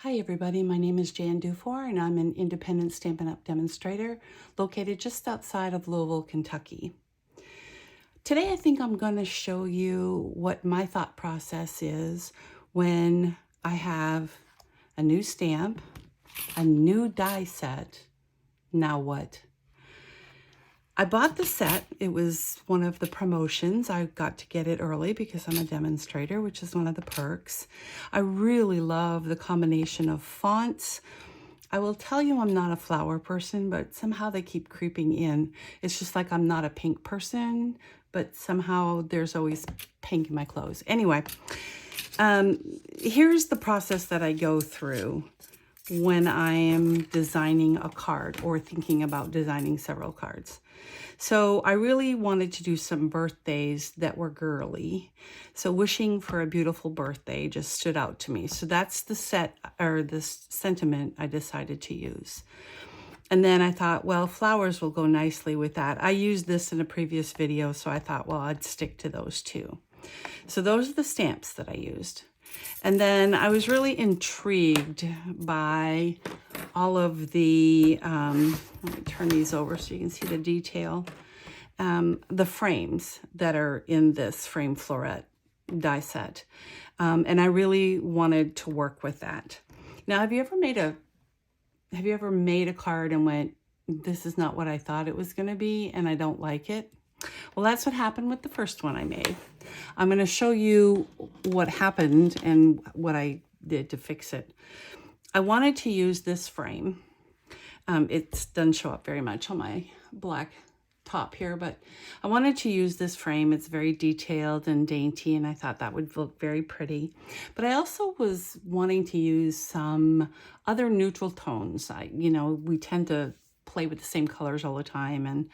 Hi everybody, my name is Jan Dufour and I'm an independent Stampin' Up! Demonstrator located just outside of Louisville, Kentucky. Today I think I'm going to show you what my thought process is when I have a new stamp, a new die set. Now what? I bought the set. It was one of the promotions. I got to get it early because I'm a demonstrator, which is one of the perks. I really love the combination of fonts. I will tell you I'm not a flower person, but somehow they keep creeping in. It's just like I'm not a pink person, but somehow there's always pink in my clothes. Anyway, here's the process that I go through when I am designing a card or thinking about designing several cards. So I really wanted to do some birthdays that were girly. So wishing for a beautiful birthday just stood out to me. So that's the set or the sentiment I decided to use. And then I thought, well, flowers will go nicely with that. I used this in a previous video, so I thought, well, I'd stick to those too. So those are the stamps that I used. And then I was really intrigued by all of the, let me turn these over so you can see the detail, the frames that are in this frame floret die set. And I really wanted to work with that. Now, have you ever made a card and went, this is not what I thought it was going to be, and I don't like it? Well, that's what happened with the first one I made. I'm going to show you what happened and what I did to fix it. I wanted to use this frame. It doesn't show up very much on my black top here, but I wanted to use this frame. It's very detailed and dainty, and I thought that would look very pretty. But I also was wanting to use some other neutral tones. We tend to play with the same colors all the time,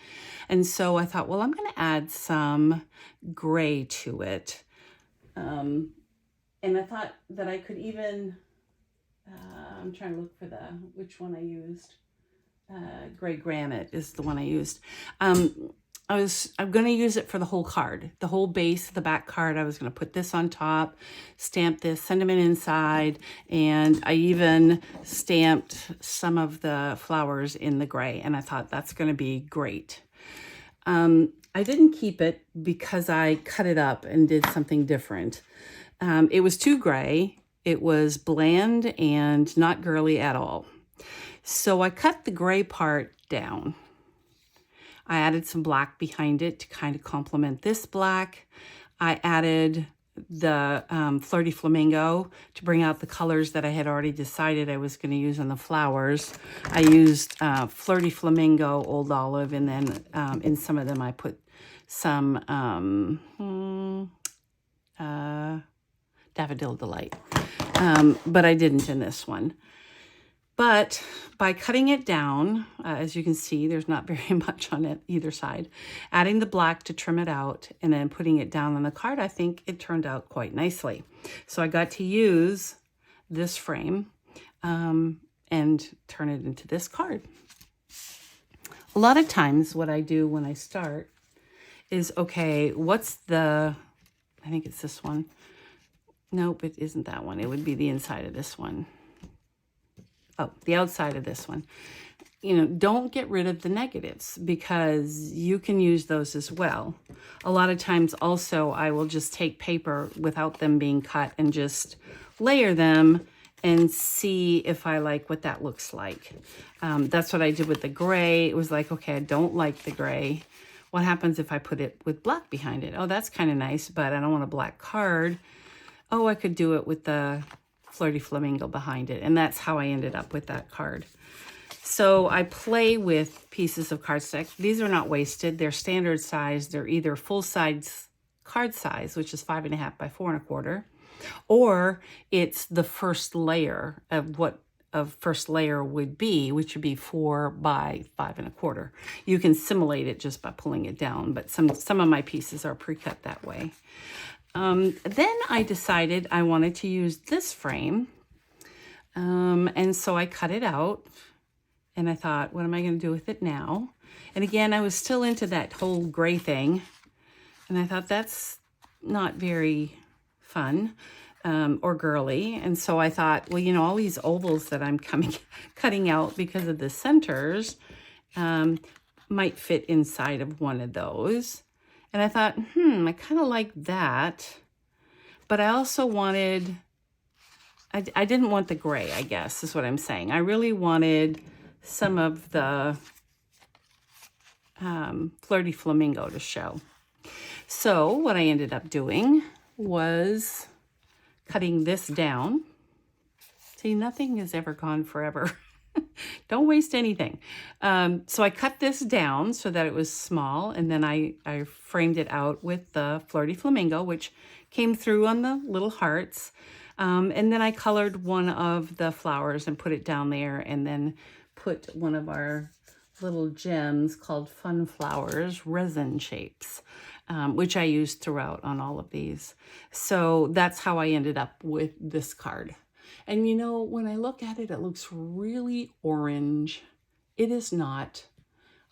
and so I thought, well, I'm going to add some gray to it, and I thought that I could even I'm trying to look for which one I used. Gray Granite is the one I used. I'm going to use it for the whole card, the whole base of the back card. I was going to put this on top, stamp this sentiment inside, and I even stamped some of the flowers in the gray, and I thought that's going to be great. I didn't keep it because I cut it up and did something different. It was too gray. It was bland and not girly at all. So I cut the gray part down. I added some black behind it to kind of complement this black. I added the Flirty Flamingo to bring out the colors that I had already decided I was going to use on the flowers. I used Flirty Flamingo, Old Olive, and then in some of them I put some Daffodil Delight. But I didn't in this one. But by cutting it down, as you can see, there's not very much on it either side. Adding the black to trim it out and then putting it down on the card, I think it turned out quite nicely. So I got to use this frame and turn it into this card. A lot of times what I do when I start is, okay, I think it's this one. Nope, it isn't that one. It would be the inside of this one. Oh, the outside of this one. Don't get rid of the negatives because you can use those as well. A lot of times also I will just take paper without them being cut and just layer them and see if I like what that looks like. That's what I did with the gray. It was like, okay, I don't like the gray. What happens if I put it with black behind it? Oh, that's kind of nice, but I don't want a black card. Oh, I could do it with the Flirty Flamingo behind it. And that's how I ended up with that card. So I play with pieces of cardstock. These are not wasted. They're standard size. They're either full size card size, which is 5.5 by 4 1/4, or it's the first layer of what a first layer would be, which would be 4 by 5 1/4. You can simulate it just by pulling it down, but some of my pieces are pre-cut that way. Then I decided I wanted to use this frame. And so I cut it out and I thought, what am I going to do with it now? And again, I was still into that whole gray thing. And I thought that's not very fun. or girly. And so I thought, well, you know, all these ovals that I'm cutting out because of the centers might fit inside of one of those. And I thought, I kind of like that. But I also wanted, I didn't want the gray, I guess, is what I'm saying. I really wanted some of the Flirty Flamingo to show. So what I ended up doing was cutting this down. See, nothing is ever gone forever. Don't waste anything. So I cut this down so that it was small, and then I framed it out with the Flirty Flamingo, which came through on the little hearts. And then I colored one of the flowers and put it down there, and then put one of our little gems called Fun Flowers resin shapes, which I used throughout on all of these. So that's how I ended up with this card. And you know, when I look at it, it looks really orange. It is not.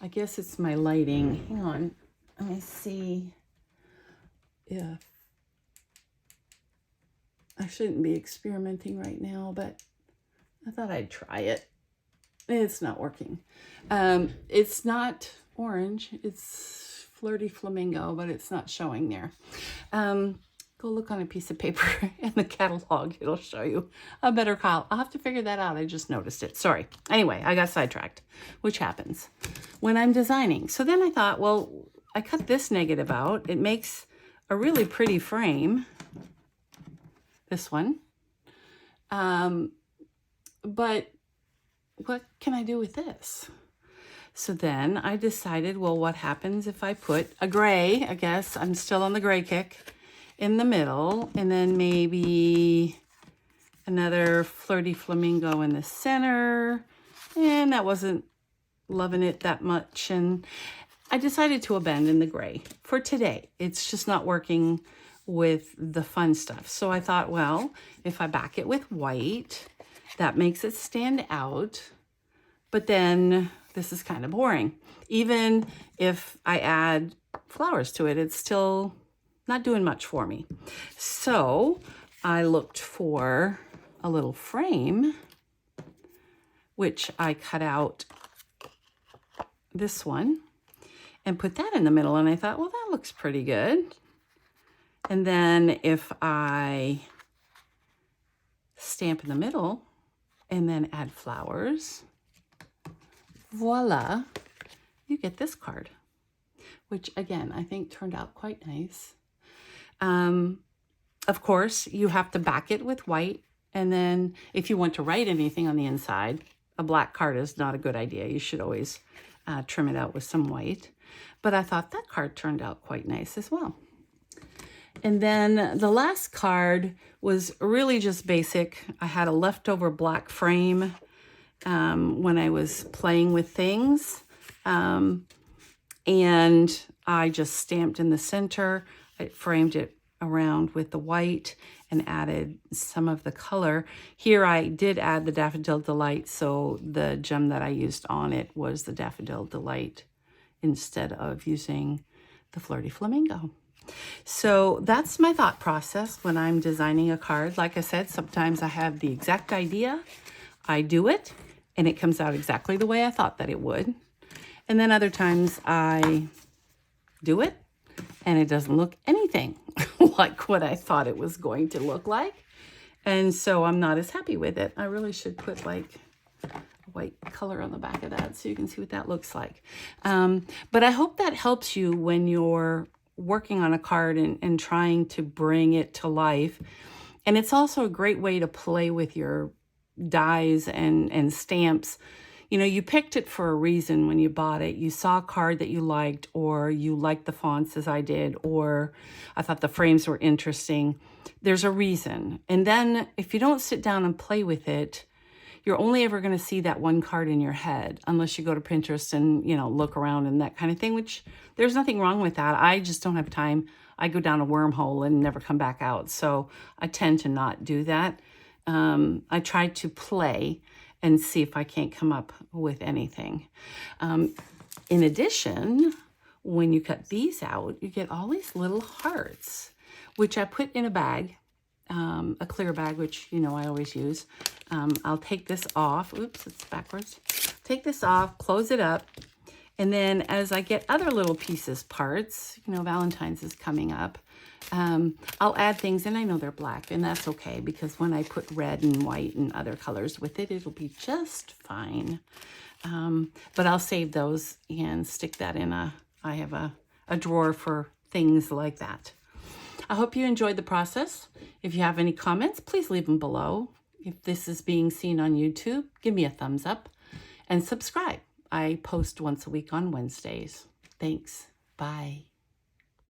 I guess it's my lighting. Hang on. Let me see if I shouldn't be experimenting right now, but I thought I'd try it. It's not working. It's not orange. It's Flirty Flamingo, but it's not showing there. Go look on a piece of paper in the catalog. It'll show you a better color. I'll have to figure that out. I just noticed it. Sorry. Anyway, I got sidetracked, which happens when I'm designing. So then I thought, well, I cut this negative out. It makes a really pretty frame. This one. But what can I do with this? So then I decided, well, what happens if I put a gray, I guess I'm still on the gray kick, in the middle, and then maybe another Flirty Flamingo in the center. And that wasn't loving it that much. And I decided to abandon the gray for today. It's just not working with the fun stuff. So I thought, well, if I back it with white, that makes it stand out. But then this is kind of boring. Even if I add flowers to it, it's still not doing much for me. So I looked for a little frame, which I cut out this one and put that in the middle. And I thought, well, that looks pretty good. And then if I stamp in the middle and then add flowers, voila, you get this card, which again, I think turned out quite nice. Of course, you have to back it with white. And then if you want to write anything on the inside, a black card is not a good idea. You should always trim it out with some white. But I thought that card turned out quite nice as well. And then the last card was really just basic. I had a leftover black frame when I was playing with things. And I just stamped in the center. I framed it around with the white and added some of the color. Here I did add the Daffodil Delight, so the gem that I used on it was the Daffodil Delight instead of using the Flirty Flamingo. So that's my thought process when I'm designing a card. Like I said, sometimes I have the exact idea, I do it, and it comes out exactly the way I thought that it would. And then other times I do it, and it doesn't look anything like what I thought it was going to look like. And so I'm not as happy with it. I really should put like white color on the back of that so you can see what that looks like. But I hope that helps you when you're working on a card and trying to bring it to life. And it's also a great way to play with your dies and stamps. You know, you picked it for a reason when you bought it. You saw a card that you liked, or you liked the fonts as I did, or I thought the frames were interesting. There's a reason. And then if you don't sit down and play with it, you're only ever going to see that one card in your head, unless you go to Pinterest and, you know, look around and that kind of thing, which there's nothing wrong with that. I just don't have time. I go down a wormhole and never come back out. So I tend to not do that. I try to play and see if I can't come up with anything. In addition, when you cut these out, you get all these little hearts, which I put in a bag. a clear bag, which, you know, I always use. I'll take this off. Oops, it's backwards. Take this off, close it up. And then as I get other little pieces, parts, you know, Valentine's is coming up, I'll add things, and I know they're black, and that's okay, because when I put red and white and other colors with it, it'll be just fine. But I'll save those and stick that in I have a drawer for things like that. I hope you enjoyed the process. If you have any comments, please leave them below. If this is being seen on YouTube, give me a thumbs up and subscribe. I post once a week on Wednesdays. Thanks. Bye.